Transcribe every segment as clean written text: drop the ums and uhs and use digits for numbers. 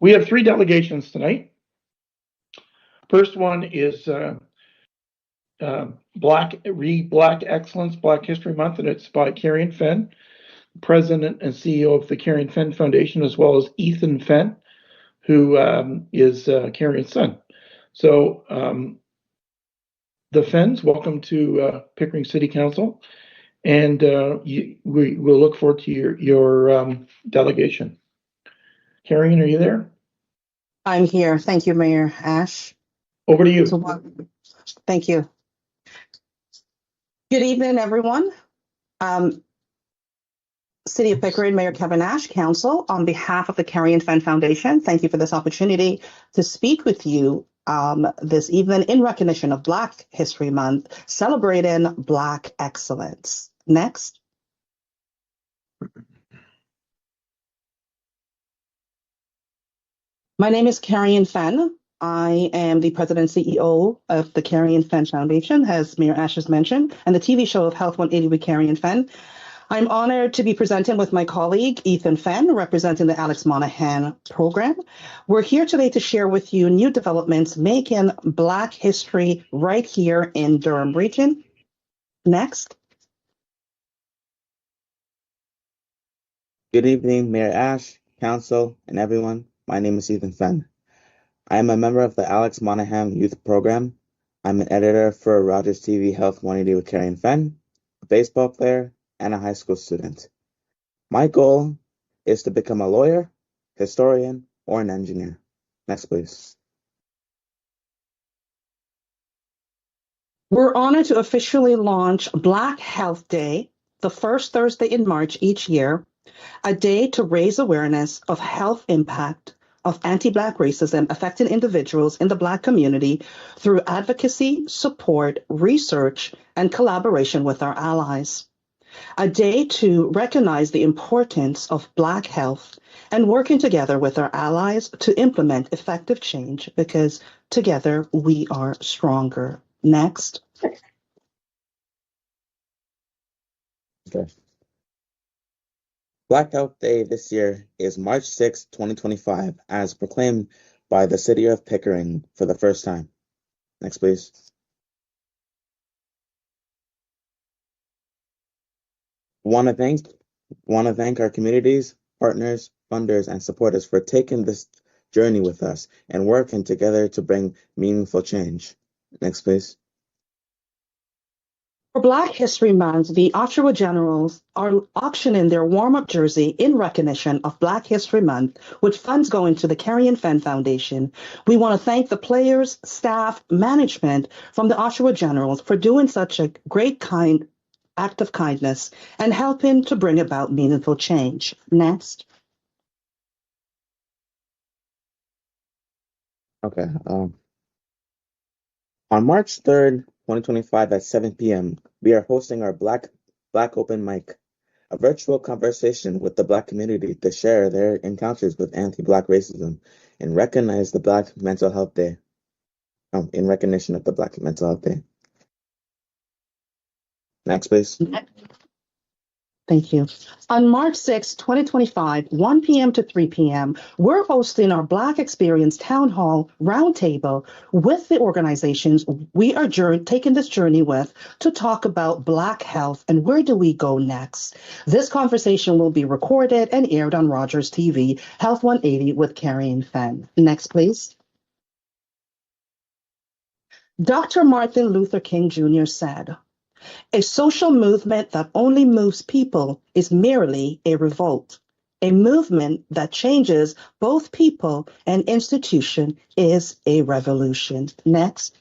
We have three delegations tonight. First one is Black Excellence, Black History Month, and it's by Carion Fenn, President and CEO of the Carion Fenn Foundation, as well as Eithan Fenn, who is Carion's son. So the Fenns, welcome to Pickering City Council, and we will look forward to your delegation. Carion, are you there? I'm here. Thank you, Mayor Ashe. Over to you. Thank you. Good evening, everyone. City of Pickering, Mayor Kevin Ashe, Council, on behalf of the Carion Fenn Foundation, thank you for this opportunity to speak with you this evening in recognition of Black History Month, celebrating Black excellence. Next. My name is Carion Fenn. I am the President and CEO of the Carion Fenn Foundation, as Mayor Ashe has mentioned, and the TV show of Health 180 with Carion Fenn. I'm honored to be presenting with my colleague, Eithan Fenn, representing the Alex Monaghan program. We're here today to share with you new developments making Black history right here in Durham region. Next. Good evening, Mayor Ashe, Council, and everyone. My name is Eithan Fenn. I am a member of the Alex Monaghan Youth Program. I'm an editor for Rogers TV Health 180 with Carion Fenn, a baseball player, and a high school student. My goal is to become a lawyer, historian, or an engineer. Next, please. We're honored to officially launch Black Health Day, the first Thursday in March each year, a day to raise awareness of health impact of anti-Black racism affecting individuals in the Black community through advocacy, support, research, and collaboration with our allies. A day to recognize the importance of Black health and working together with our allies to implement effective change, because together we are stronger. Next. Okay. Black Health Day this year is March 6, 2025, as proclaimed by the City of Pickering for the first time. Next, please. Want to thank our communities, partners, funders, and supporters for taking this journey with us and working together to bring meaningful change. Next, please. For Black History Month, the Oshawa Generals are auctioning their warm-up jersey in recognition of Black History Month, with funds going to the Carion Fenn Foundation. We want to thank the players, staff, management from the Oshawa Generals for doing such a great act of kindness and helping to bring about meaningful change. Next. Okay. On March 3rd, 2025 at 7 p.m., we are hosting our Black Open Mic, a virtual conversation with the Black community to share their encounters with anti-Black racism and recognize the Black Mental Health Day. In recognition of the Black Mental Health Day. Next, please. Thank you. On March 6, 2025, 1 p.m. to 3 p.m., we're hosting our Black Experience Town Hall Roundtable with the organizations we are taking this journey with to talk about Black health and where do we go next. This conversation will be recorded and aired on Rogers TV, Health 180 with Carion Fenn. Next, please. Dr. Martin Luther King Jr. said, "A social movement that only moves people is merely a revolt. A movement that changes both people and institution is a revolution." Next.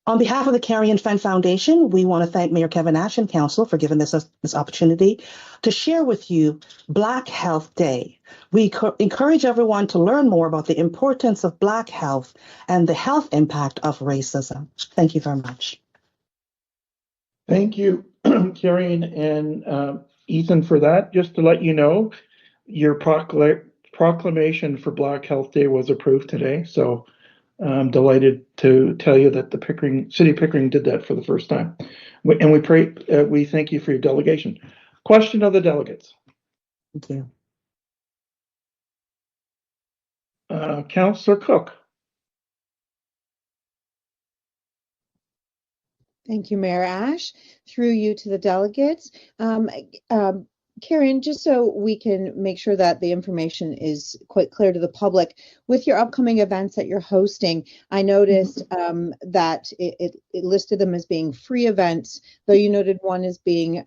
On behalf of the Carion Fenn Foundation, we want to thank Mayor Kevin Ashe and Council for giving us this opportunity to share with you Black Health Day. We encourage everyone to learn more about the importance of Black health and the health impact of racism. Thank you very much. Thank you, Carion and Eithan, for that. Just to let you know, your proclamation for Black Health Day was approved today. So I'm delighted to tell you that the City of Pickering did that for the first time. And we thank you for your delegation. Question of the delegates. Thank you. Councillor Cook. Thank you, Mayor Ashe. Through you to the delegates. Carion, just so we can make sure that the information is quite clear to the public, with your upcoming events that you're hosting, I noticed that it listed them as being free events, though you noted one as being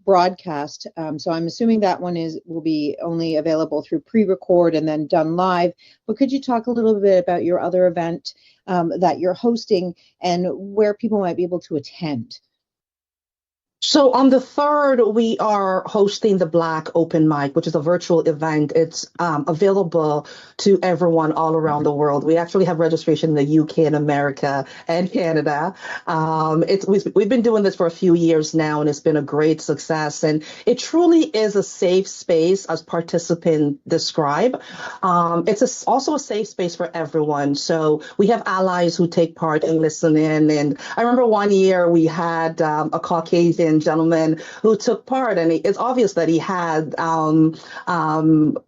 broadcast. So I'm assuming that one will be only available through pre-record and then done live. But could you talk a little bit about your other event that you're hosting and where people might be able to attend? So on the 3rd, we are hosting the Black Open Mic, which is a virtual event. It's available to everyone all around the world. We actually have registration in the UK and America and Canada. We've been doing this for a few years now, and it's been a great success. And it truly is a safe space, as participants describe. It's also a safe space for everyone. So we have allies who take part and listen in. And I remember one year we had a Caucasian gentleman who took part, and it's obvious that he had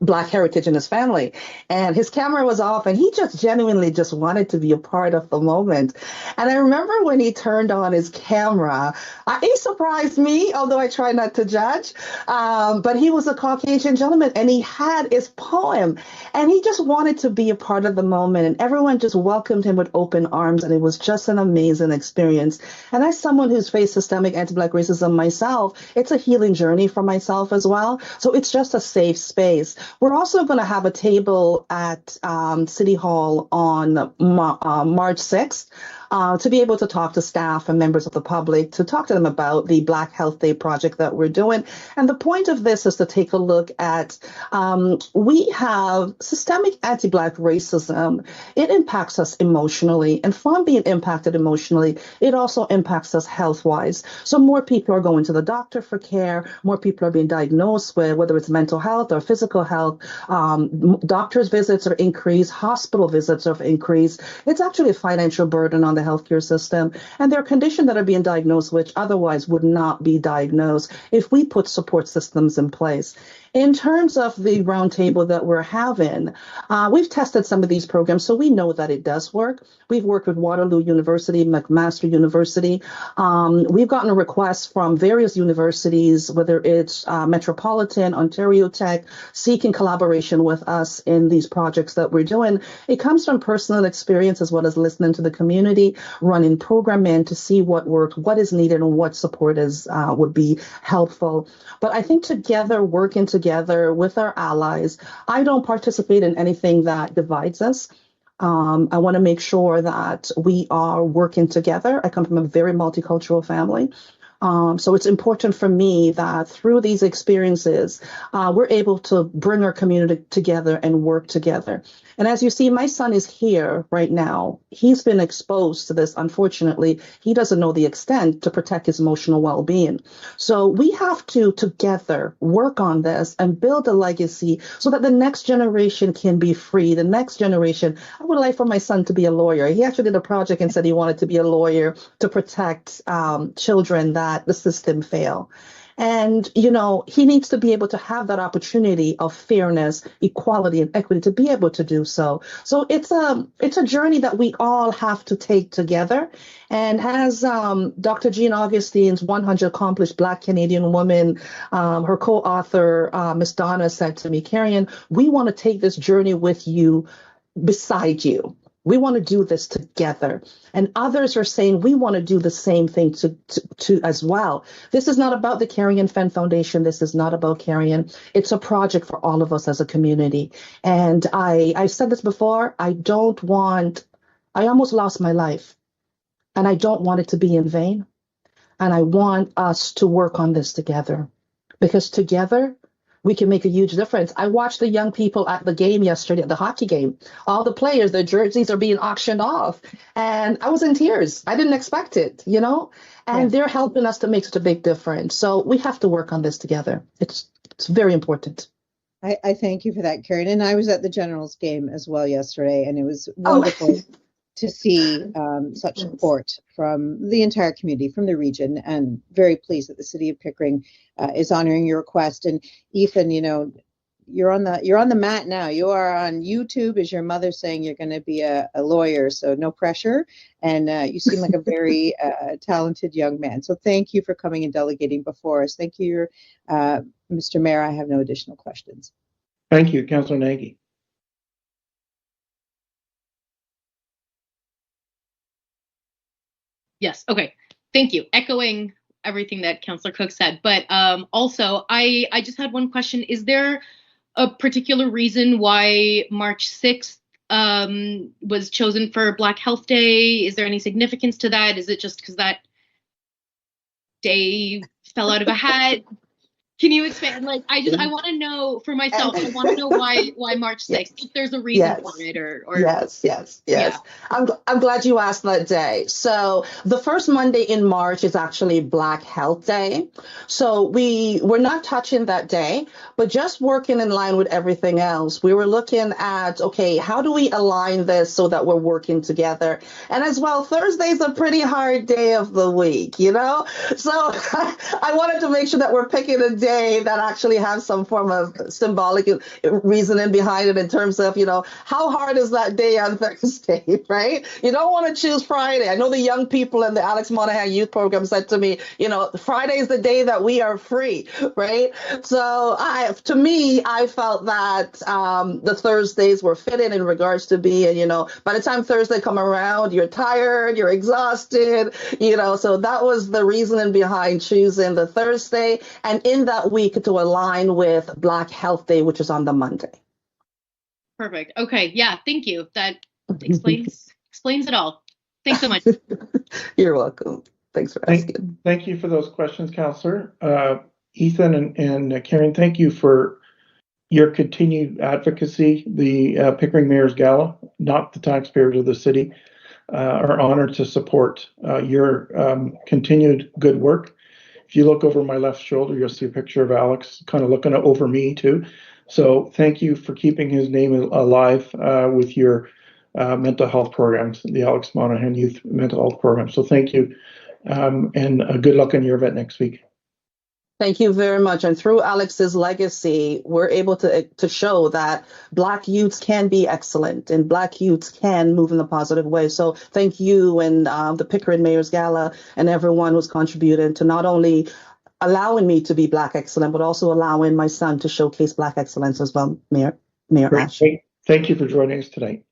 Black heritage in his family, and his camera was off, and he just genuinely just wanted to be a part of the moment. And I remember when he turned on his camera, he surprised me, although I try not to judge, but he was a Caucasian gentleman, and he had his poem, and he just wanted to be a part of the moment, and everyone just welcomed him with open arms, and it was just an amazing experience. And as someone who's faced systemic anti-Black racism myself, it's a healing journey for myself as well. So it's just a safe space. We're also going to have a table at City Hall on March 6th. To be able to talk to staff and members of the public, to talk to them about the Black Health Day project that we're doing. And the point of this is to take a look at, we have systemic anti-Black racism. It impacts us emotionally. And from being impacted emotionally, it also impacts us health-wise. So more people are going to the doctor for care, more people are being diagnosed with, whether it's mental health or physical health. Doctors' visits are increased, hospital visits have increased. It's actually a financial burden on the healthcare system, and there are conditions that are being diagnosed which otherwise would not be diagnosed if we put support systems in place. In terms of the roundtable that we're having, we've tested some of these programs, so we know that it does work. We've worked with Waterloo University, McMaster University. We've gotten requests from various universities, whether it's Metropolitan, Ontario Tech, seeking collaboration with us in these projects that we're doing. It comes from personal experience as well as listening to the community, running programming to see what works, what is needed, and what support would be helpful. But I think together, working together with our allies, I don't participate in anything that divides us. I want to make sure that we are working together. I come from a very multicultural family. So it's important for me that through these experiences, we're able to bring our community together and work together. And as you see, my son is here right now. He's been exposed to this. Unfortunately, he doesn't know the extent to protect his emotional well-being. So we have to together work on this and build a legacy so that the next generation can be free. The next generation, I would like for my son to be a lawyer. He actually did a project and said he wanted to be a lawyer to protect children that the system fail. And, you know, he needs to be able to have that opportunity of fairness, equality, and equity to be able to do so. So it's a journey that we all have to take together. And as Dr. Jean Augustine's 100 Accomplished Black Canadian Women, her co-author, Miss Donna, said to me, Carion, we want to take this journey with you, beside you. We want to do this together. And others are saying we want to do the same thing to as well. This is not about the Carion Fenn Foundation. This is not about Carion. It's a project for all of us as a community. And I've said this before, I almost lost my life. And I don't want it to be in vain. And I want us to work on this together. Because together, we can make a huge difference. I watched the young people at the game yesterday, at the hockey game. All the players, their jerseys are being auctioned off. And I was in tears. I didn't expect it, you know? And they're helping us to make such a big difference. So we have to work on this together. It's very important. I thank you for that, Carion. And I was at the Generals game as well yesterday, and it was wonderful to see such support from the entire community, from the region, and very pleased that the city of Pickering is honoring your request. And Eithan, you know, you're on the mat now. You are on YouTube, as your mother saying you're going to be a lawyer, so no pressure. And you seem like a very talented young man. So thank you for coming and delegating before us. Thank you, Mr. Mayor. I have no additional questions. Thank you, Councillor Nagy. Yes. Okay. Thank you. Echoing everything that Councillor Cook said, but also I just had one question. Is there a particular reason why March 6th was chosen for Black Health Day? Is there any significance to that? Is it just because that day fell out of a hat? Can you expand? Like, I want to know for myself. I want to know why March 6th. Yes. If there's a reason for it, or yes. Yeah. I'm glad you asked that day. So the first Monday in March is actually Black Health Day. So we're not touching that day, but just working in line with everything else. We were looking at, okay, how do we align this so that we're working together? And as well, Thursday's a pretty hard day of the week, you know? So I wanted to make sure that we're picking a day that actually has some form of symbolic reasoning behind it in terms of, you know, how hard is that day on Thursday, right? You don't want to choose Friday. I know the young people in the Alex Monaghan Youth Program said to me, you know, Friday is the day that we are free, right? So to me, I felt that the Thursdays were fitting in regards to being, you know, by the time Thursday come around, you're tired, you're exhausted, you know, so that was the reasoning behind choosing the Thursday. And in that week to align with Black Health Day, which is on the Monday. Perfect. Okay. Yeah. Thank you. That explains it all. Thanks so much. You're welcome. Thanks for asking. Thank you for those questions, Councillor. Eithan and Carion, thank you for your continued advocacy. The Pickering Mayor's Gala, not the taxpayers of the city, are honored to support your continued good work. If you look over my left shoulder, you'll see a picture of Alex kind of looking over me too. So thank you for keeping his name alive with your mental health programs, the Alex Monaghan Youth Mental Health Program. So thank you, and good luck on your event next week. Thank you very much. And through Alex's legacy, we're able to show that Black youths can be excellent and Black youths can move in a positive way. So thank you and the Pickering Mayor's Gala and everyone who's contributed to not only allowing me to be Black excellent, but also allowing my son to showcase Black excellence as well, Mayor Ashe. Thank you for joining us tonight.